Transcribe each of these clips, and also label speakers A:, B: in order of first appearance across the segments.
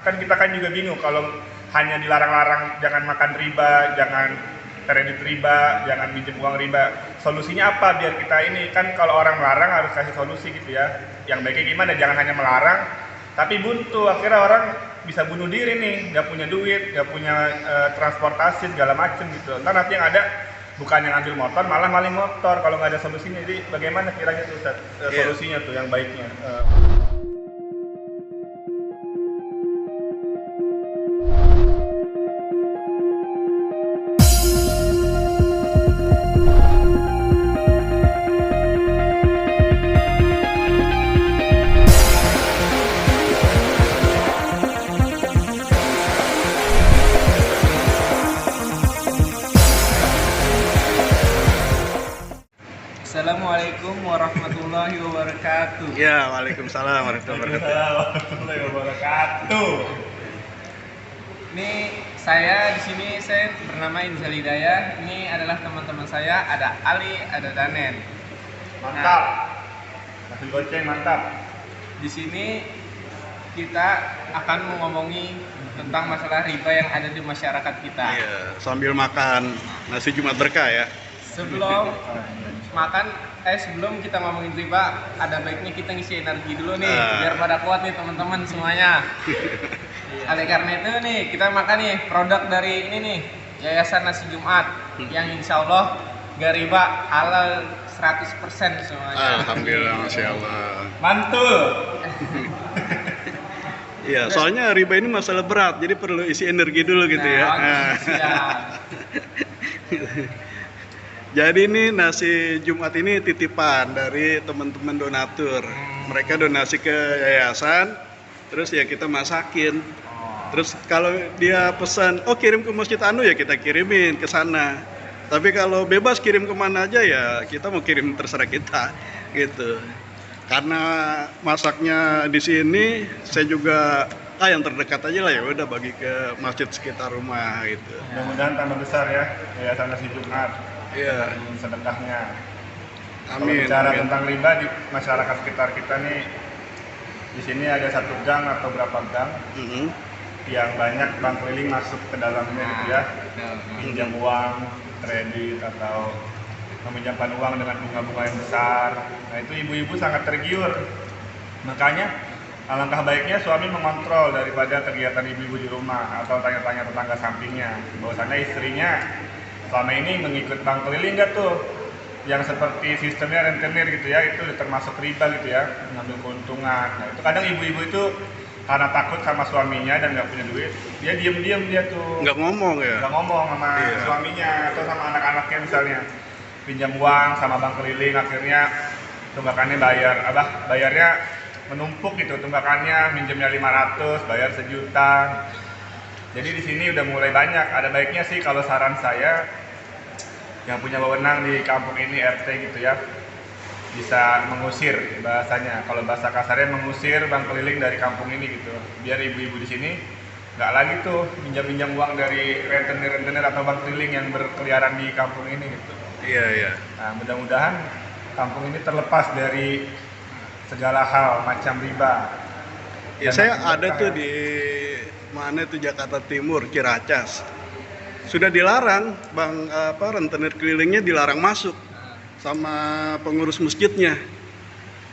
A: Kan kita kan juga bingung kalau hanya dilarang-larang jangan makan riba, jangan kredit riba, jangan minjem uang riba. Solusinya apa biar kita ini? Kan kalau orang melarang harus kasih solusi gitu ya. Yang baiknya gimana? Jangan hanya melarang, tapi buntu. Akhirnya orang bisa bunuh diri nih, nggak punya duit, nggak punya transportasi segala macem gitu. Ntar nanti yang ada bukan yang ambil motor, malah maling motor kalau nggak ada solusinya. Jadi bagaimana kiranya tuh Ustaz, solusinya tuh yang baiknya?
B: Assalamualaikum warahmatullahi wabarakatuh.
C: Ya, waalaikumsalam warahmatullahi
A: wabarakatuh.
B: Ini saya di sini saya bernama Inzal Hidayah. Ini adalah teman-teman saya, ada Ali, ada Danen.
A: Mantap. Nasi goceng mantap.
B: Di sini kita akan mengomongi tentang masalah riba yang ada di masyarakat kita.
C: Iya, sambil makan nasi Jumat berkah ya.
B: Sebelum kita ngomongin riba, ada baiknya kita ngisi energi dulu nih, biar pada kuat nih teman-teman semuanya. Oleh karena itu nih, kita makan nih produk dari ini nih, Yayasan Nasi Jumat, yang insya Allah gak riba, halal 100% semuanya.
C: Alhamdulillah, Masya Allah.
A: Mantul.
C: Iya, soalnya riba ini masalah berat, jadi perlu isi energi dulu gitu ya.
B: Siap.
C: Jadi ini nasi Jumat ini titipan dari teman-teman donatur. Mereka donasi ke yayasan, terus ya kita masakin. Terus kalau dia pesan, oh kirim ke Masjid Anu ya kita kirimin ke sana. Tapi kalau bebas kirim kemana aja ya kita mau kirim terserah kita gitu. Karena masaknya di sini saya juga yang terdekat aja lah ya udah bagi ke masjid sekitar rumah gitu.
A: Mudah-mudahan tambah besar ya Yayasan Nasi Jumat.
C: Iya.
A: Sedekahnya.
C: Amin.
A: Kalau bicara
C: amin.
A: tentang riba di masyarakat sekitar kita nih, di sini ada satu gang atau berapa gang yang banyak bank keliling masuk ke dalamnya gitu ya, pinjam uang, kredit atau meminjamkan uang dengan bunga-bunga yang besar. Nah itu ibu-ibu sangat tergiur. Makanya alangkah baiknya suami mengontrol daripada kegiatan ibu-ibu di rumah atau tanya-tanya tetangga sampingnya. Bahwasannya istrinya selama ini mengikut bank keliling nggak tuh? Yang seperti sistemnya rentenir gitu ya, itu termasuk riba gitu ya, mengambil keuntungan. Nah itu kadang ibu-ibu itu karena takut sama suaminya dan nggak punya duit, dia diem-diem dia tuh.
C: Nggak ngomong ya?
A: Nggak ngomong sama suaminya atau sama anak-anaknya misalnya. Pinjam uang sama bank keliling, akhirnya tunggakannya bayarnya menumpuk gitu, tunggakannya minjemnya 500, bayar 1 juta. Jadi di sini udah mulai banyak. Ada baiknya sih kalau saran saya yang punya wewenang di kampung ini RT gitu ya, bisa mengusir bahasanya. Kalau bahasa kasarnya mengusir bank keliling dari kampung ini gitu. Biar ibu-ibu di sini nggak lagi tuh minjam uang dari rentenir atau bank keliling yang berkeliaran di kampung ini gitu.
C: Iya.
A: Nah mudah-mudahan kampung ini terlepas dari segala hal macam riba.
C: Ya saya ada tuh di mana itu Jakarta Timur, Ciracas. Sudah dilarang, rentenir kelilingnya dilarang masuk sama pengurus masjidnya.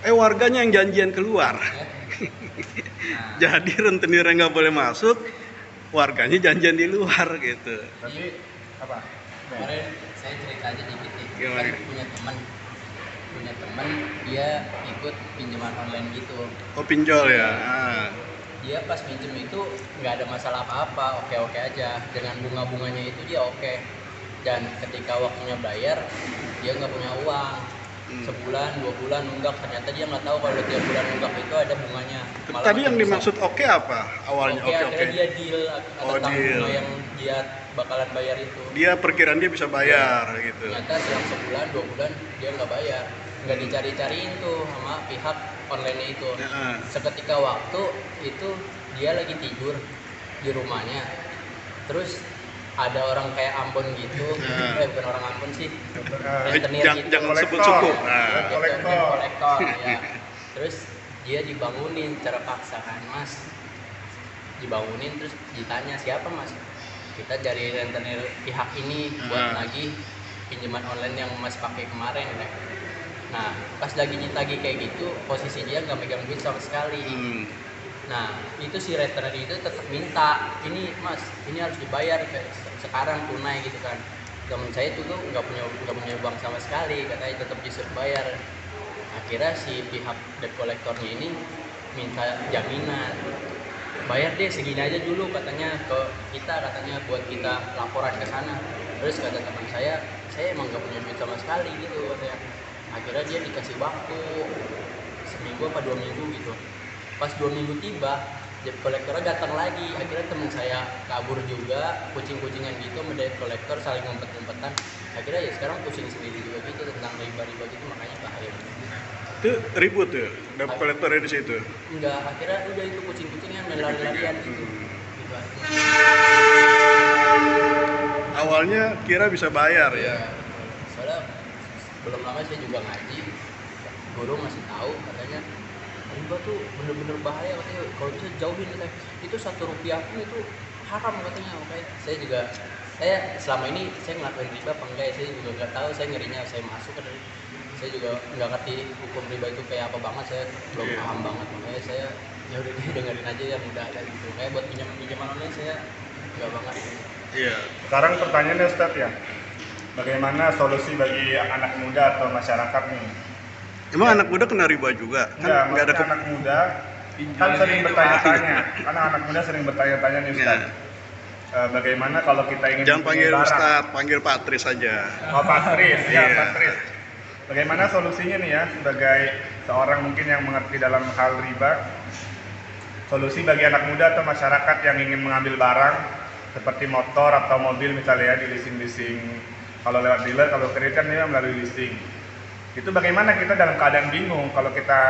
C: Warganya yang janjian keluar. Jadi rentenirnya nggak boleh masuk, warganya janjian di luar gitu.
A: Tapi apa?
D: Kemarin saya cerita aja dikit nih.
C: Gimana?
D: Kan punya teman dia ikut pinjaman online gitu.
C: Oh pinjol ya.
D: Dia pas pinjem itu nggak ada masalah apa-apa, oke aja. Dengan bunga-bunganya itu dia oke. Dan ketika waktunya bayar, dia nggak punya uang. Sebulan, 2 bulan nunggak, ternyata dia nggak tahu kalau tiap bulan nunggak itu ada bunganya. Malah
C: Tadi yang dimaksud oke apa awalnya? Oke.
D: Akhirnya dia deal tentang
C: deal.
D: bunga yang dia bakalan bayar itu.
C: Dia perkiraan dia bisa bayar gitu.
D: Ternyata selang sebulan, 2 bulan dia nggak bayar, nggak dicari-cariin tuh sama pihak online itu. Seketika waktu itu dia lagi tidur di rumahnya, terus ada orang kayak Ambon gitu, bukan orang Ambon sih, rentenir gitu,
C: jangan sebut suku.
D: Kolektor ya. Terus dia dibangunin secara paksa kan, Mas, dibangunin terus ditanya siapa mas, kita dari rentenir pihak ini buat lagi pinjaman online yang mas pakai kemarin. Nah pas lagi ditagih kayak gitu posisi dia nggak megang duit sama sekali. Nah itu si rentenir itu tetap minta, ini mas ini harus dibayar sekarang tunai gitu kan. Temen saya itu tuh nggak punya uang sama sekali, katanya tetap disuruh bayar. Akhirnya si pihak debt collectornya ini minta jaminan, bayar deh segini aja dulu katanya ke kita, katanya buat kita laporan ke sana. Terus kata teman saya emang nggak punya duit sama sekali gitu katanya. Akhirnya dia dikasih waktu seminggu apa 2 minggu gitu. Pas 2 minggu tiba, debt collectornya datang lagi. Akhirnya teman saya kabur juga, kucing-kucingan gitu, sama debt collector saling ngumpet-ngumpetan. Akhirnya ya sekarang pusing sendiri juga gitu tentang riba-riba gitu, makanya bahaya.
C: Itu ribut ya, debt collector di situ.
D: Enggak, akhirnya udah itu kucing-kucingan dan lari-larian gitu. Gitu aja.
C: Awalnya kira bisa bayar ya.
D: Soalnya belum lama saya juga ngaji, guru masih tahu katanya riba tuh bener-bener bahaya katanya, kalau bisa jauhin katanya. Itu 1 rupiah pun itu haram katanya. Makanya saya selama ini saya ngelakuin riba apa enggak ya, saya juga nggak tahu. Saya ngerinya saya masuk kan, saya juga nggak ngerti hukum riba itu kayak apa banget, saya belum paham banget. Makanya saya ya udah dengerin aja yang udah ada gitu. Kayak buat pinjaman online saya nggak banget.
C: Iya.
A: Sekarang pertanyaannya Ustadz ya, bagaimana solusi bagi anak muda atau masyarakat nih?
C: Emang anak muda kena riba juga?
A: Enggak,
C: Nggak ada
A: anak muda kan sering bertanya-tanya, karena anak muda sering bertanya-tanya nih Ustadz. Bagaimana kalau kita ingin
C: Jangan panggil
A: barang?
C: Ustadz, panggil Patris saja.
A: Oh Patris, ya
C: Iya.
A: Patris. Bagaimana solusinya nih ya, sebagai seorang mungkin yang mengerti dalam hal riba, solusi bagi anak muda atau masyarakat yang ingin mengambil barang seperti motor atau mobil misalnya ya, di leasing-leasing, kalau lewat dealer, kalau kredit kan ini melalui leasing. Itu bagaimana kita dalam keadaan bingung kalau kita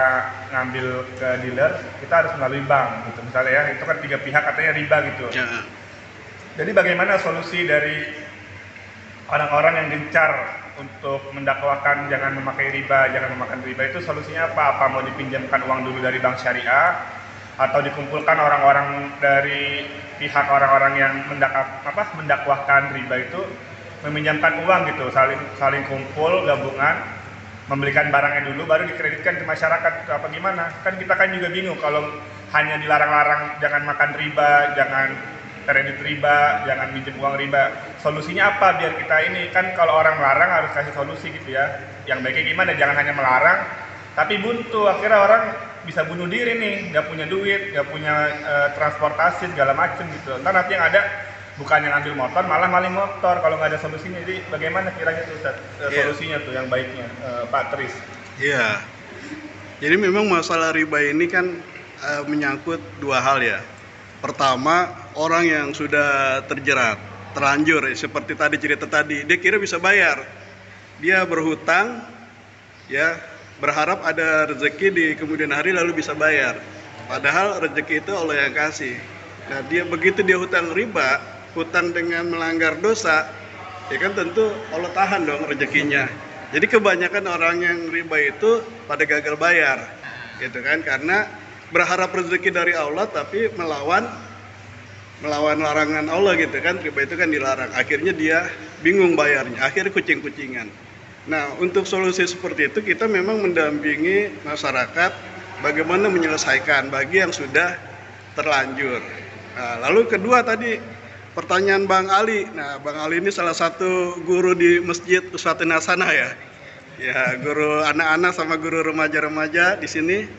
A: ngambil ke dealer, kita harus melalui bank gitu misalnya ya, itu kan 3 pihak katanya riba gitu.
C: Ya.
A: Jadi bagaimana solusi dari orang-orang yang gencar untuk mendakwakan jangan memakai riba, jangan memakan riba, itu solusinya apa? Apa mau dipinjamkan uang dulu dari bank syariah, atau dikumpulkan orang-orang dari pihak orang-orang yang mendakwahkan riba itu meminjamkan uang gitu, saling kumpul gabungan, membelikan barangnya dulu baru dikreditkan ke masyarakat, itu apa gimana? Kan kita kan juga bingung kalau hanya dilarang-larang jangan makan riba, jangan kredit riba, jangan minjem uang riba. Solusinya apa biar kita ini? Kan kalau orang melarang harus kasih solusi gitu ya. Yang baiknya gimana? Jangan hanya melarang tapi buntu, akhirnya orang bisa bunuh diri nih, nggak punya duit, nggak punya transportasi segala macem gitu. Ntar nanti yang ada bukan yang ambil motor malah maling motor kalau nggak ada solusinya. Jadi bagaimana kiranya tuh Ustaz, solusinya tuh yang baiknya, Pak Tris?
C: Iya. Jadi memang masalah riba ini kan menyangkut 2 hal ya. Pertama, orang yang sudah terlanjur seperti tadi cerita tadi, dia kira bisa bayar. Dia berhutang ya, berharap ada rezeki di kemudian hari lalu bisa bayar. Padahal rezeki itu Allah yang kasih. Nah, begitu dia hutang riba, hutang dengan melanggar dosa, ya kan tentu Allah tahan dong rezekinya. Jadi kebanyakan orang yang riba itu pada gagal bayar, gitu kan? Karena berharap rezeki dari Allah tapi melawan larangan Allah gitu kan. Riba itu kan dilarang. Akhirnya dia bingung bayarnya, akhirnya kucing-kucingan. Nah, untuk solusi seperti itu kita memang mendampingi masyarakat bagaimana menyelesaikan bagi yang sudah terlanjur. Nah, lalu kedua tadi pertanyaan Bang Ali. Nah, Bang Ali ini salah satu guru di Masjid Uswatun Hasanah ya. Ya, guru anak-anak sama guru remaja-remaja di sini.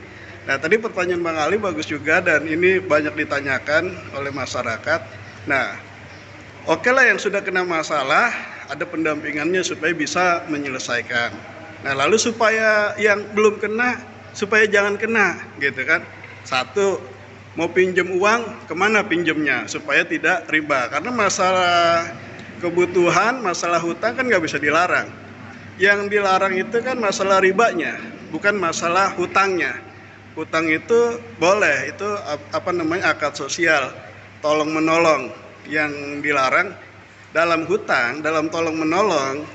C: Nah, tadi pertanyaan Bang Ali bagus juga dan ini banyak ditanyakan oleh masyarakat. Nah, oke lah yang sudah kena masalah, ada pendampingannya supaya bisa menyelesaikan. Nah, lalu supaya yang belum kena, supaya jangan kena, gitu kan. 1, mau pinjam uang, kemana pinjamnya? Supaya tidak riba. Karena masalah kebutuhan, masalah hutang kan nggak bisa dilarang. Yang dilarang itu kan masalah ribanya, bukan masalah hutangnya. Hutang itu boleh, itu akad sosial, tolong menolong. Yang dilarang dalam hutang, dalam tolong menolong,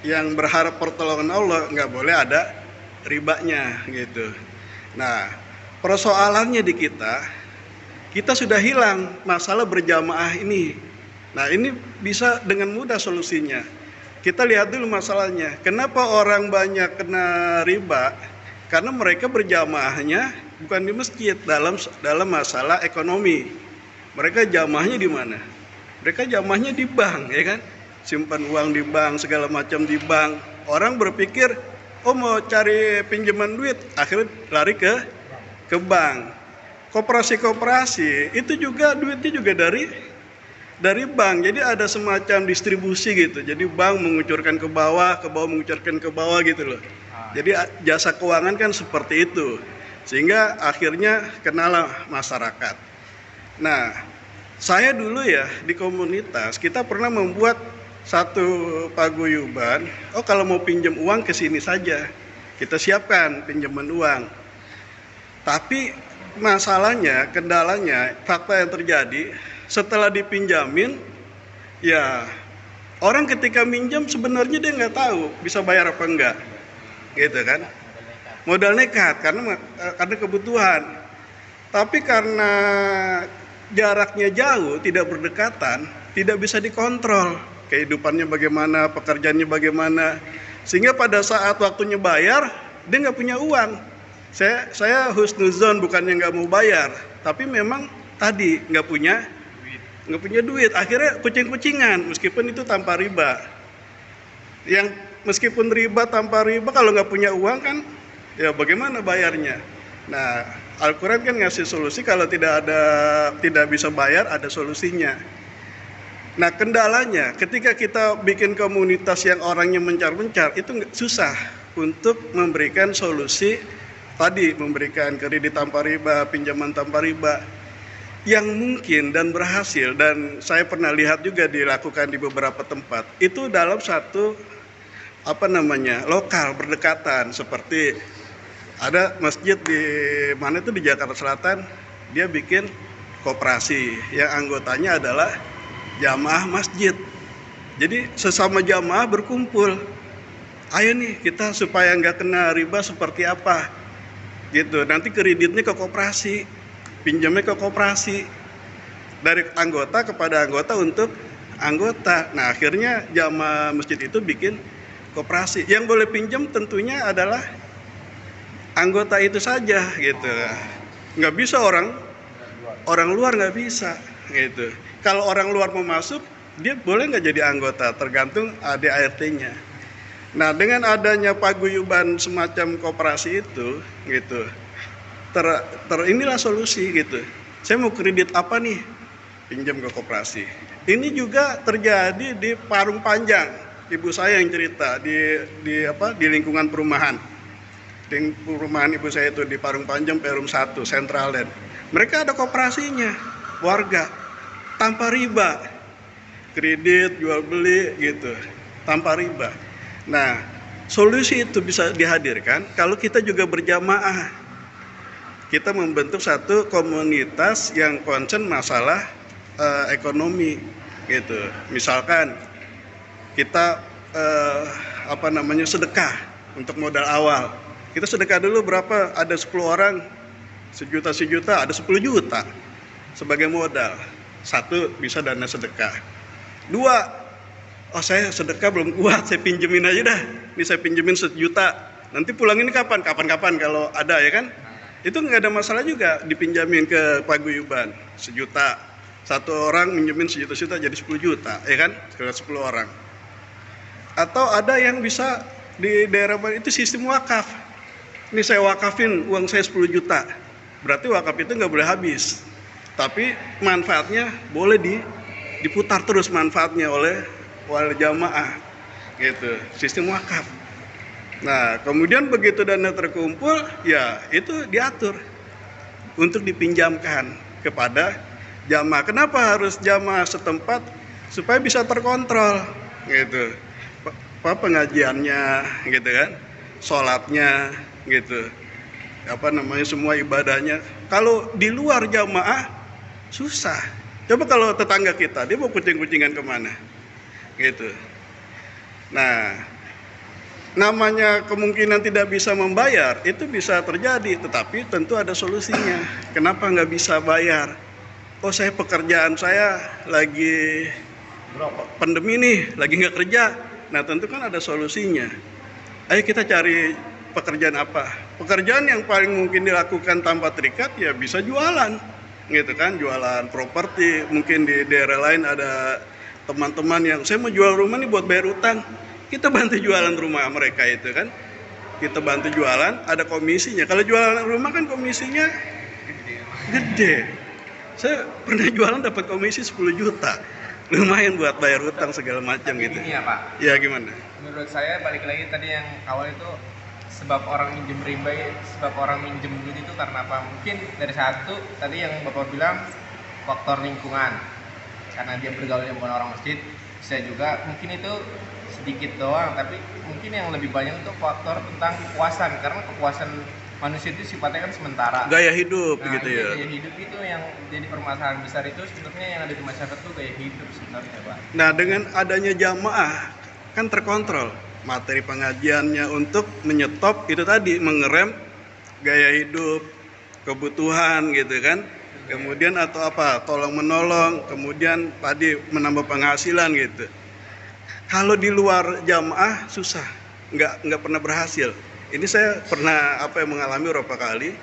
C: yang berharap pertolongan Allah nggak boleh ada ribanya gitu. Nah, persoalannya di kita kita sudah hilang masalah berjamaah ini. Nah, ini bisa dengan mudah solusinya. Kita lihat dulu masalahnya. Kenapa orang banyak kena riba? Karena mereka berjamaahnya bukan di masjid, dalam masalah ekonomi. Mereka jamaahnya di mana? Mereka jamaahnya di bank, ya kan? Simpan uang di bank, segala macam di bank. Orang berpikir, oh mau cari pinjaman duit, akhirnya lari ke bank. Koperasi-koperasi itu juga duitnya juga dari bank. Jadi ada semacam distribusi gitu. Jadi bank mengucurkan ke bawah mengucurkan ke bawah gitu loh. Jadi jasa keuangan kan seperti itu. Sehingga akhirnya kenalah masyarakat. Nah, saya dulu ya di komunitas kita pernah membuat satu paguyuban. Oh, kalau mau pinjam uang ke sini saja. Kita siapkan pinjaman uang. Tapi masalahnya, kendalanya, fakta yang terjadi setelah dipinjamin, ya orang ketika minjam sebenarnya dia nggak tahu bisa bayar apa enggak, gitu kan? Modal nekat karena kebutuhan. Tapi karena jaraknya jauh, tidak berdekatan, tidak bisa dikontrol kehidupannya bagaimana, pekerjaannya bagaimana, sehingga pada saat waktunya bayar dia nggak punya uang. Saya husnuzon bukannya nggak mau bayar, tapi memang tadi nggak punya duit. Akhirnya kucing-kucingan, meskipun itu tanpa riba. Yang meskipun riba tanpa riba, kalau nggak punya uang kan, ya bagaimana bayarnya? Nah, Al-Quran kan ngasih solusi kalau tidak bisa bayar, ada solusinya. Nah, kendalanya ketika kita bikin komunitas yang orangnya mencar-mencar, itu susah untuk memberikan solusi. Tadi memberikan kredit tanpa riba, pinjaman tanpa riba yang mungkin dan berhasil, dan saya pernah lihat juga dilakukan di beberapa tempat itu dalam satu lokal berdekatan. Seperti ada masjid di mana itu di Jakarta Selatan, dia bikin koperasi yang anggotanya adalah jamaah masjid. Jadi sesama jamaah berkumpul, ayo nih kita supaya nggak kena riba seperti apa gitu. Nanti kreditnya ke koperasi, pinjamnya ke koperasi, dari anggota kepada anggota untuk anggota. Nah, akhirnya jamaah masjid itu bikin koperasi. Yang boleh pinjam tentunya adalah anggota itu saja gitu. Nggak bisa orang luar nggak bisa gitu. Kalau orang luar mau masuk, dia boleh nggak jadi anggota, tergantung ADART-nya. Nah, dengan adanya paguyuban semacam koperasi itu, gitu, inilah solusi gitu. Saya mau kredit apa nih? Pinjam ke koperasi. Ini juga terjadi di Parung Panjang. Ibu saya yang cerita di lingkungan perumahan. Di perumahan ibu saya itu di Parung Panjang, Perum 1, Central Land. Mereka ada koperasinya, warga, tanpa riba, kredit, jual beli gitu, tanpa riba. Nah, solusi itu bisa dihadirkan kalau kita juga berjamaah. Kita membentuk satu komunitas yang concern masalah ekonomi gitu. Misalkan kita sedekah untuk modal awal. Kita sedekah dulu berapa? Ada 10 orang, sejuta, ada 10 juta sebagai modal. 1, bisa dana sedekah. 2, oh saya sedekah belum kuat, saya pinjemin aja dah. Ini saya pinjemin 1 juta. Nanti pulang ini kapan kalau ada, ya kan? Itu nggak ada masalah juga dipinjamin ke paguyuban 1 juta. 1 orang minjemin 1 juta jadi 10 juta, ya kan? Kalau 10 orang. Atau ada yang bisa di daerah itu sistem wakaf. Ini saya wakafin uang saya 10 juta. Berarti wakaf itu nggak boleh habis. Tapi manfaatnya boleh diputar terus manfaatnya oleh jamaah gitu, sistem wakaf. Nah, kemudian begitu dana terkumpul, ya itu diatur untuk dipinjamkan kepada jamaah. Kenapa harus jamaah setempat? Supaya bisa terkontrol gitu, pengajiannya gitu kan, sholatnya gitu, semua ibadahnya. Kalau di luar jamaah susah. Coba kalau tetangga kita, dia mau kucing-kucingan kemana gitu. Nah, namanya kemungkinan tidak bisa membayar itu bisa terjadi, tetapi tentu ada solusinya. Kenapa nggak bisa bayar? oh saya pekerjaan saya lagi pandemi nih, lagi nggak kerja. Nah tentu kan ada solusinya. Ayo kita cari pekerjaan apa? Pekerjaan yang paling mungkin dilakukan tanpa terikat ya bisa jualan, gitu kan? Jualan properti. Mungkin di daerah lain ada teman-teman yang saya mau jual rumah nih buat bayar utang. Kita bantu jualan rumah mereka itu kan. Kita bantu jualan, ada komisinya. Kalau jualan rumah kan komisinya gede. Saya pernah jualan dapat komisi 10 juta. Lumayan buat bayar utang segala macam gitu.
B: Ini ya Pak,
C: Ya gimana?
B: menurut saya balik lagi tadi yang awal itu sebab orang minjem riba, sebab orang minjem duit itu karena apa? Mungkin dari satu tadi yang Bapak bilang faktor lingkungan, karena dia bergaulnya bukan orang masjid. Bisa juga mungkin itu sedikit doang, tapi mungkin yang lebih banyak itu faktor tentang kepuasan, karena kepuasan manusia itu sifatnya kan sementara.
C: Gaya hidup
B: Nah,
C: gitu
B: iya,
C: ya.
B: gaya hidup itu yang jadi permasalahan besar itu sebenarnya yang ada di masyarakat tuh gaya hidup sebenarnya Pak.
C: Nah, dengan adanya jamaah kan terkontrol materi pengajiannya untuk menyetop itu tadi, mengerem gaya hidup, kebutuhan gitu kan. Kemudian atau apa? Tolong menolong, kemudian tadi menambah penghasilan gitu. Kalau di luar jamaah susah, nggak pernah berhasil. Ini saya pernah mengalami beberapa kali,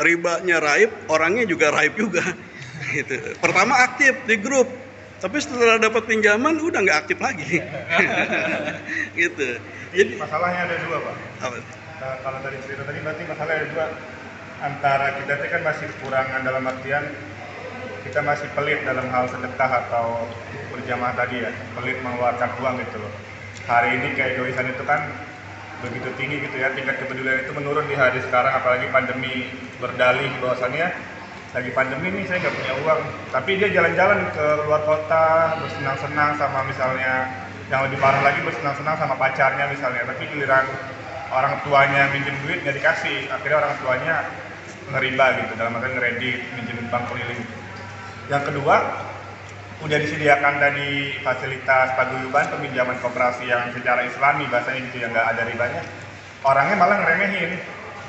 C: ribanya raib, orangnya juga raib juga. Gitu. Pertama aktif di grup, tapi setelah dapat pinjaman udah nggak aktif lagi. Gitu. Jadi
A: Masalahnya ada dua, Pak.
C: apa?
A: Nah, kalau dari cerita tadi berarti masalahnya ada dua. Antara kita itu kan masih kekurangan dalam artian kita masih pelit dalam hal sedekah atau berjamaah tadi ya, pelit mengeluarkan uang gitu loh. Hari ini keegoisan itu kan begitu tinggi gitu ya, tingkat kepedulian itu menurun di hari sekarang, apalagi pandemi berdalih bahwasannya lagi pandemi nih saya nggak punya uang, tapi dia jalan-jalan ke luar kota bersenang-senang sama misalnya, yang lebih parah lagi bersenang-senang sama pacarnya misalnya, tapi giliran orang tuanya minjem duit nggak dikasih, akhirnya orang tuanya ngeriba gitu, dalam artian ngeredit, minjemin bank keliling. Yang kedua, udah disediakan tadi fasilitas paguyuban, peminjaman koperasi yang secara islami bahasanya gitu, yang nggak ada ribanya, orangnya malah ngeremehin,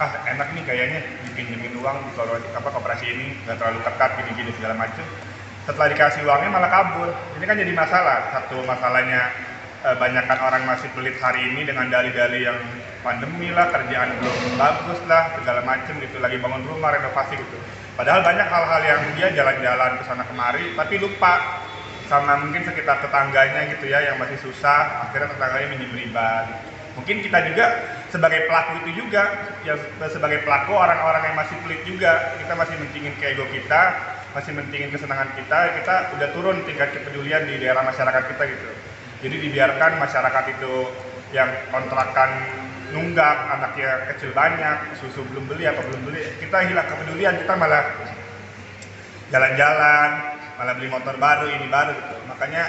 A: enak nih kayaknya dipinjemin uang kalau koperasi ini nggak terlalu ketat gini-gini segala macam. Setelah dikasih uangnya malah kabur. Ini kan jadi masalah. Satu masalahnya banyakkan orang masih pelit hari ini dengan dalih-dalih yang pandemi lah, kerjaan belum bagus lah, segala macam gitu, lagi bangun rumah, renovasi gitu. Padahal banyak hal-hal yang dia jalan-jalan ke sana kemari, tapi lupa sama mungkin sekitar tetangganya gitu ya, yang masih susah, akhirnya tetangganya minjem riba. Gitu. Mungkin kita juga sebagai pelaku itu juga, ya sebagai pelaku orang-orang yang masih pelit juga, kita masih mentingin keego kita, masih mentingin kesenangan kita udah turun tingkat kepedulian di daerah masyarakat kita gitu. Jadi dibiarkan masyarakat itu yang kontrakan nunggak, anaknya kecil banyak, susu belum beli apa belum beli, kita hilang kepedulian, kita malah jalan-jalan, malah beli motor baru, ini baru gitu. Makanya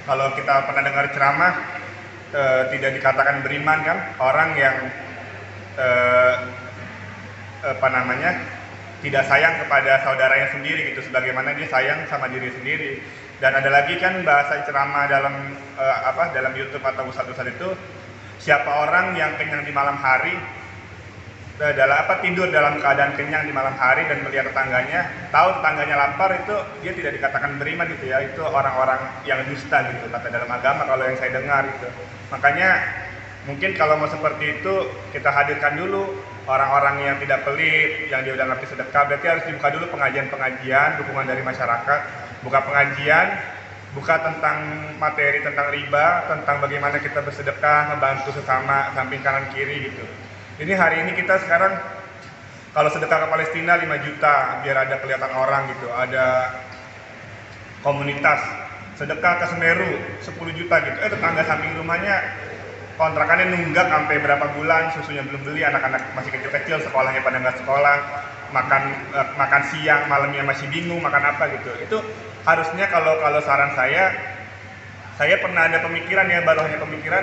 A: kalau kita pernah dengar ceramah, tidak dikatakan beriman kan orang yang tidak sayang kepada saudaranya sendiri gitu, sebagaimana dia sayang sama diri sendiri. Dan ada lagi kan bahasa ceramah dalam dalam YouTube atau ustadz-ustadz itu, siapa orang yang kenyang di malam hari, tidur dalam keadaan kenyang di malam hari dan melihat tetangganya, tahu tetangganya lapar, itu dia tidak dikatakan beriman gitu ya. Itu orang-orang yang dusta gitu kata dalam agama kalau yang saya dengar gitu. Makanya mungkin kalau mau seperti itu kita hadirkan dulu orang-orang yang tidak pelit, yang dia udah ngerti sedekah. Berarti harus dibuka dulu pengajian-pengajian, dukungan dari masyarakat, buka pengajian, buka tentang materi tentang riba, tentang bagaimana kita bersedekah, membantu sesama, samping kanan kiri gitu. Ini hari ini kita sekarang kalau sedekah ke Palestina 5 juta biar ada kelihatan orang gitu, ada komunitas. Sedekah ke Semeru 10 juta gitu, tetangga samping rumahnya kontrakannya nunggak sampai berapa bulan, susunya belum beli, anak-anak masih kecil-kecil, sekolahnya pada nggak sekolah, makan siang, malamnya masih bingung makan apa gitu. Itu harusnya kalau saran saya pernah ada pemikiran ya, baru hanya pemikiran,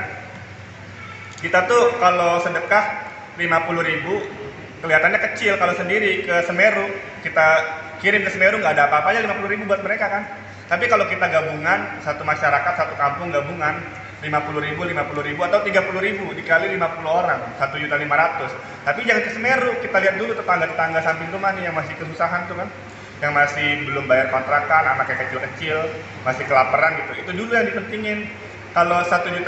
A: kita tuh kalau sedekah 50.000 kelihatannya kecil, kalau sendiri ke Semeru, kita kirim ke Semeru nggak ada apa-apanya 50.000 buat mereka kan. Tapi kalau kita gabungan, satu masyarakat, satu kampung gabungan, 50.000 atau 30.000 dikali 50 orang, 1.500.000. Tapi jangan ke Semeru, kita lihat dulu tetangga-tetangga samping rumah nih yang masih kesusahan tuh kan. yang masih belum bayar kontrakan, anaknya kecil-kecil, masih kelaparan gitu. Itu dulu yang dipentingin. Kalau 1.500.000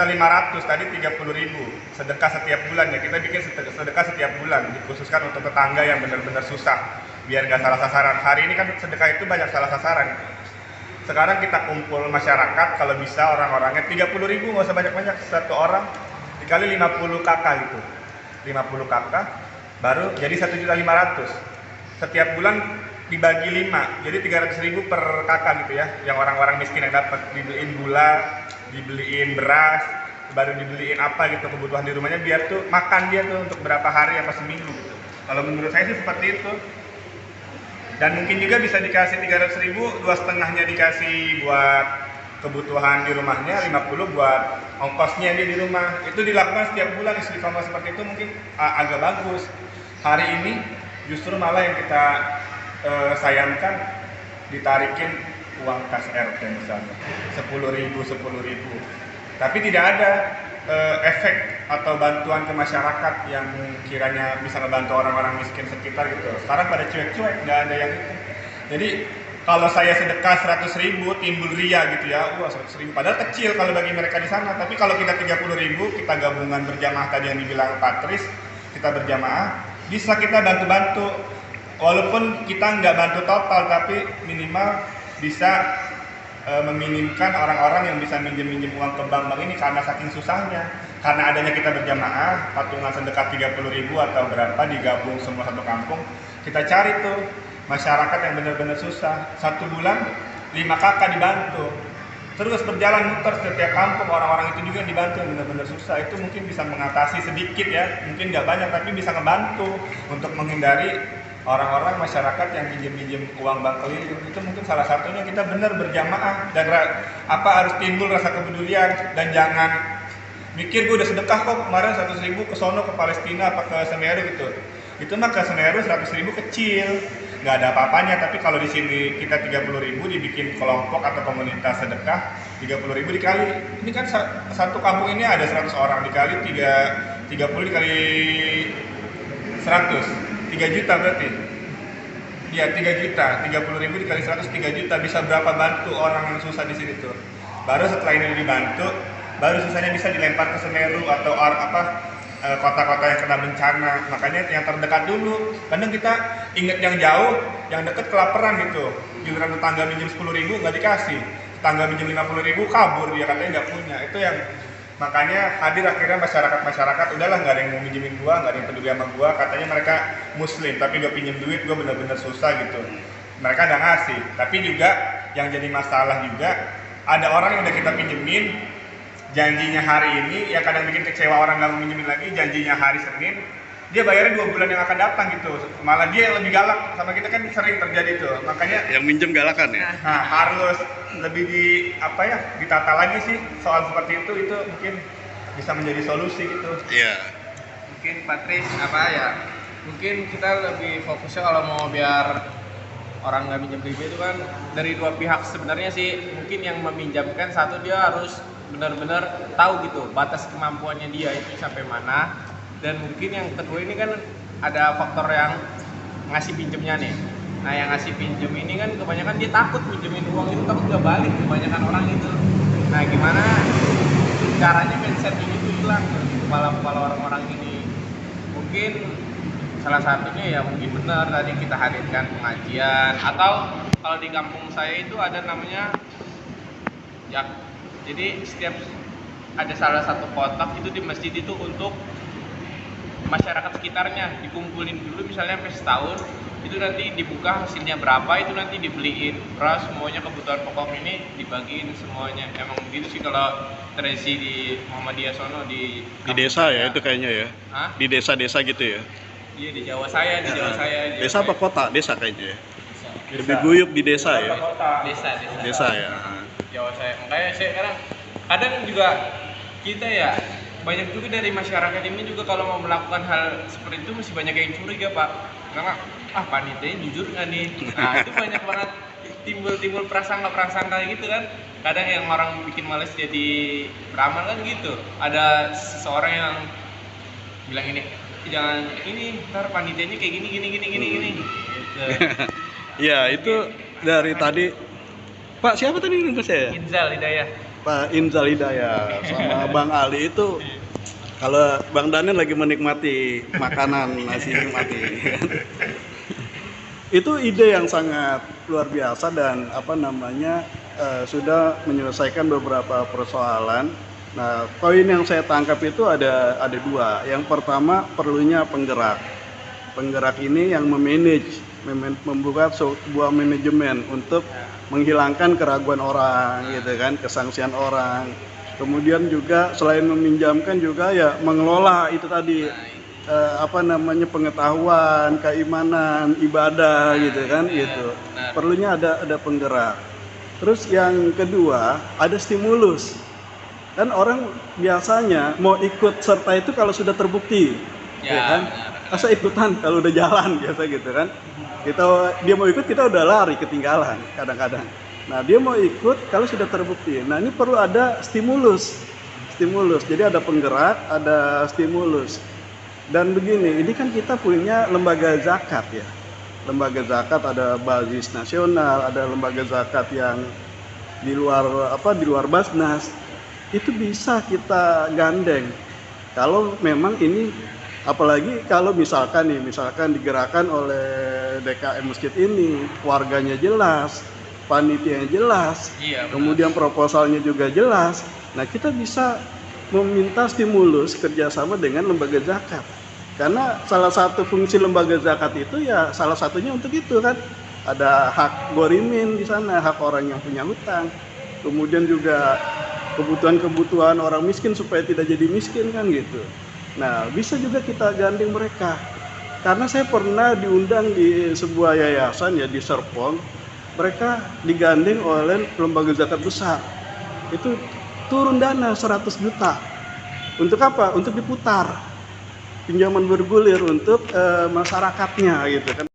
A: tadi 30.000 sedekah setiap bulan ya, kita bikin sedekah setiap bulan dikhususkan untuk tetangga yang benar-benar susah biar nggak salah sasaran. Hari ini kan sedekah itu banyak salah sasaran. Sekarang kita kumpul masyarakat, kalau bisa orang-orangnya 30.000, nggak usah banyak-banyak, satu orang dikali 50 kakak gitu, 50 kakak baru jadi 1.500.000. Setiap bulan dibagi 5, jadi 300.000 per kakak gitu ya, yang orang-orang miskin yang dapat. Dibeliin gula, dibeliin beras, baru dibeliin apa gitu kebutuhan di rumahnya biar tuh makan dia tuh untuk berapa hari apa seminggu gitu. Kalau menurut saya sih seperti itu. Dan mungkin juga bisa dikasih 300.000, 2,5-nya dikasih buat kebutuhan di rumahnya, 50 buat ongkosnya dia di rumah. Itu dilakukan setiap bulan istiqomah seperti itu mungkin agak bagus. Hari ini justru malah yang kita sayangkan ditarikin uang kas RT misalnya 10.000, tapi tidak ada efek atau bantuan ke masyarakat yang kiranya bisa ngebantu orang-orang miskin sekitar gitu. Sekarang pada cuek-cuek, nggak ada yang itu. Jadi kalau saya sedekah 100.000 timbul ria gitu ya, 100.000 padahal kecil kalau bagi mereka di sana. Tapi kalau kita 30.000, kita gabungan berjamaah tadi yang dibilang Patris, kita berjamaah, bisa kita bantu-bantu. Walaupun kita nggak bantu total, tapi minimal bisa meminimkan orang-orang yang bisa minjem uang ke bank ini karena saking susahnya. Karena adanya kita berjamaah, patungan sedekah 30.000 atau berapa digabung semua satu kampung, kita cari tuh masyarakat yang benar-benar susah. 1 bulan 5 kakak dibantu. Terus berjalan muter setiap kampung, orang-orang itu juga dibantu yang benar-benar susah. Itu mungkin bisa mengatasi sedikit ya, mungkin nggak banyak tapi bisa ngebantu untuk menghindari orang-orang masyarakat yang pinjam uang bank keliling. Itu mungkin salah satunya kita benar berjamaah dan harus timbul rasa kepedulian dan jangan mikir gue udah sedekah kok kemarin 100.000 ke sono ke Palestina apa ke Semeru gitu. Itu mah ke Semeru 100.000 kecil, nggak ada apa-apanya. Tapi kalau di sini kita 30.000 dibikin kelompok atau komunitas sedekah, 30.000 dikali, ini kan satu kampung ini ada 100 orang dikali 30 dikali 100. 3 juta berarti. Ya 3 juta, 30.000 dikali 100 3 juta, bisa berapa bantu orang yang susah di sini tuh. Baru setelah ini dibantu, baru sisanya bisa dilempar ke Semeru atau kota-kota yang kena bencana. Makanya yang terdekat dulu. Kadang kita inget yang jauh, yang deket kelaparan gitu. Giliran tetangga minjem 10.000 nggak dikasih, tetangga minjem 50.000 kabur, dia katanya nggak punya. Itu yang makanya hadir akhirnya masyarakat udahlah nggak ada yang mau minjemin gua, nggak ada yang peduli sama gua. Katanya mereka muslim tapi gak pinjem duit, gua bener-bener susah gitu. Mereka nggak ngasih. Tapi juga yang jadi masalah juga ada orang yang udah kita pinjemin, janjinya hari ini, ya kadang bikin kecewa orang nggak mau minjemin lagi, janjinya hari Senin, dia bayarnya 2 bulan yang akan datang gitu. Malah dia yang lebih galak sama kita, kan sering terjadi tuh. Makanya
C: yang minjem galakan ya.
A: Nah, harus lebih ditata lagi sih soal seperti itu mungkin bisa menjadi solusi gitu.
C: Iya.
B: Mungkin Patris mungkin kita lebih fokusnya kalau mau biar orang nggak minjem DP itu kan dari dua pihak sebenarnya sih. Mungkin yang meminjamkan satu dia harus benar-benar tahu gitu batas kemampuannya dia itu sampai mana, dan mungkin yang kedua ini kan ada faktor yang ngasih pinjemnya nih. Nah yang ngasih pinjem ini kan kebanyakan dia takut pinjemin uang itu takut gak balik, kebanyakan orang itu. Nah gimana caranya mindset ini tuh hilang di kepala orang-orang ini. Mungkin salah satunya ya mungkin benar tadi kita hadirkan pengajian, atau kalau di kampung saya itu ada namanya jadi setiap ada salah satu kotak itu di masjid itu untuk masyarakat sekitarnya, dikumpulin dulu misalnya sampai setahun, itu nanti dibuka hasilnya berapa, itu nanti dibeliin beras, semuanya kebutuhan pokok ini dibagiin semuanya. Emang gitu sih kalau tradisi di Muhammadiyah sono di
C: desa ya itu kayaknya ya.
B: Hah?
C: Di desa-desa gitu ya.
B: Iya di Jawa saya, di Jawa saya.
C: Desa apa kota? Desa kayaknya ya. Lebih guyup di desa ya.
B: Desa.
C: Desa ya.
B: Jawa saya. Makanya saya kadang juga kita ya banyak juga dari masyarakat ini juga kalau mau melakukan hal seperti itu masih banyak yang curiga Pak. Karena panitianya jujur nggak nih? Nah itu banyak banget timbul prasangka gitu kan. Kadang yang orang bikin males jadi beramal kan gitu. Ada seseorang yang bilang ini, jangan ini ntar panitianya kayak gini. Gitu.
C: Ya, itu dari tadi. Pak, siapa tadi nama saya?
B: Inzal Hidayah.
C: Pak Inzal Hidayah sama Bang Ali itu kalau Bang Daniel lagi menikmati makanan nasi mati. Itu ide yang sangat luar biasa dan sudah menyelesaikan beberapa persoalan. Nah, poin yang saya tangkap itu ada dua. Yang pertama, perlunya penggerak. Penggerak ini yang membuat sebuah manajemen untuk menghilangkan keraguan orang, gitu kan, kesangsian orang. Kemudian juga selain meminjamkan juga ya mengelola itu tadi pengetahuan, keimanan, ibadah, gitu kan, gitu. Perlunya ada penggerak. Terus yang kedua ada stimulus. Dan orang biasanya mau ikut serta itu kalau sudah terbukti, ya kan? Masa ikutan kalau udah jalan biasa gitu kan? Dia mau ikut, kita udah lari ketinggalan kadang-kadang. Nah, dia mau ikut kalau sudah terbukti. Nah, ini perlu ada stimulus. Jadi ada penggerak, ada stimulus. Dan begini, ini kan kita punya lembaga zakat ya. Lembaga zakat ada basis nasional, ada lembaga zakat yang di luar Basnas. Itu bisa kita gandeng. Kalau memang ini, apalagi kalau misalkan digerakkan oleh DKM masjid ini, warganya jelas, panitianya jelas, kemudian proposalnya juga jelas. Nah, kita bisa meminta stimulus kerjasama dengan lembaga zakat. Karena salah satu fungsi lembaga zakat itu ya salah satunya untuk itu kan. Ada hak gorimin di sana, hak orang yang punya hutang. Kemudian juga kebutuhan orang miskin supaya tidak jadi miskin kan gitu. Nah, bisa juga kita gandeng mereka. Karena saya pernah diundang di sebuah yayasan ya di Serpong. Mereka digandeng oleh lembaga zakat besar. Itu turun dana 100 juta. Untuk apa? Untuk diputar. Pinjaman bergulir untuk masyarakatnya gitu kan.